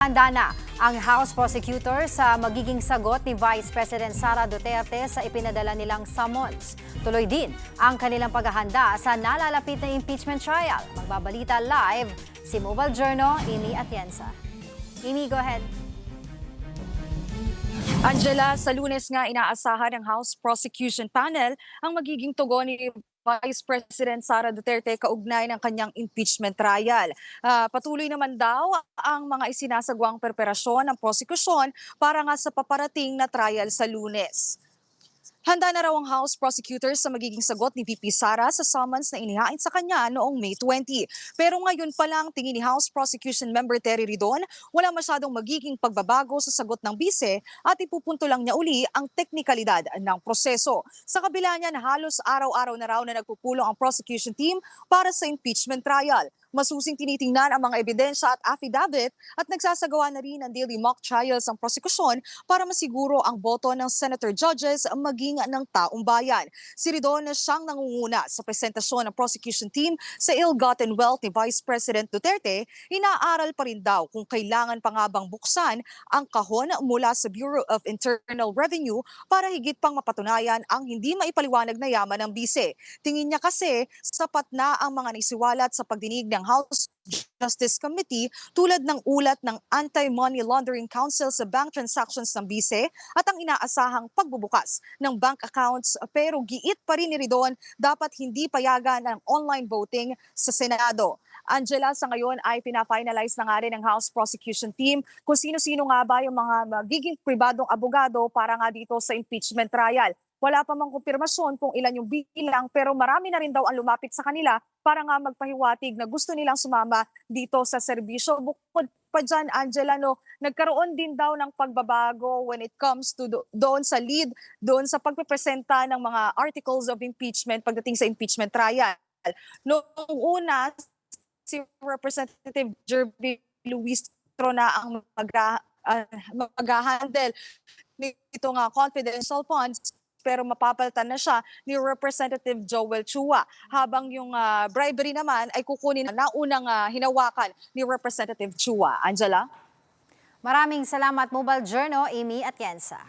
Handa na ang House Prosecutor sa magiging sagot ni Vice President Sara Duterte sa ipinadala nilang summons. Tuloy din ang kanilang paghahanda sa nalalapit na impeachment trial. Magbabalita live si Mobile Journal, Amy Atienza. Amy, go ahead. Angela, sa Lunes nga inaasahan ng House Prosecution Panel ang magiging tugon ni Vice President Sara Duterte kaugnay ng kanyang impeachment trial. Patuloy naman daw ang mga isinasagawang preparasyon ng prosekusyon para nga sa paparating na trial sa Lunes. Handa na raw ang House Prosecutors sa magiging sagot ni VP Sara sa summons na inihain sa kanya noong May 20. Pero ngayon pa lang tingin ni House Prosecution Member Terry Ridon, wala masyadong magiging pagbabago sa sagot ng bise at ipupunto lang niya uli ang teknikalidad ng proseso. Sa kabila niya na halos araw-araw na raw na nagpupulong ang prosecution team para sa impeachment trial. Masusing tinitingnan ang mga ebidensya at affidavit at nagsasagawa na rin ng daily mock trials ang prosekusyon para masiguro ang boto ng senator judges maging ng taong bayan. Si Ridon na siyang nangunguna sa presentasyon ng prosecution team sa ill-gotten wealth ni Vice President Duterte, inaaral pa rin daw kung kailangan pa nga bang buksan ang kahon mula sa Bureau of Internal Revenue para higit pang mapatunayan ang hindi maipaliwanag na yaman ng bise. Tingin niya kasi sapat na ang mga naisiwalat sa pagdinig ng House Justice Committee tulad ng ulat ng Anti-Money Laundering Council sa bank transactions ng bise at ang inaasahang pagbubukas ng bank accounts, pero giit pa rin ni Ridon dapat hindi payagan ang online voting sa Senado. Angela, sa ngayon ay pina-finalize na nga rin ng House Prosecution Team kung sino-sino nga ba yung mga magiging pribadong abogado para nga dito sa impeachment trial. Wala pa mang kumpirmasyon kung ilan yung bilang, pero marami na rin daw ang lumapit sa kanila para nga magpahiwatig na gusto nilang sumama dito sa serbisyo. Bukod pa dyan, Angela, nagkaroon din daw ng pagbabago when it comes to doon sa lead, doon sa pagpipresenta ng mga articles of impeachment pagdating sa impeachment trial. Noong una, si Representative Jerby Luistro na ang mag-handle nito nga confidential funds, pero mapapalitan na siya ni Representative Joel Chua. Habang yung bribery naman ay kukunin na unang hinawakan ni Representative Chua. Angela? Maraming salamat, Mobile Journal, Amy Atienza.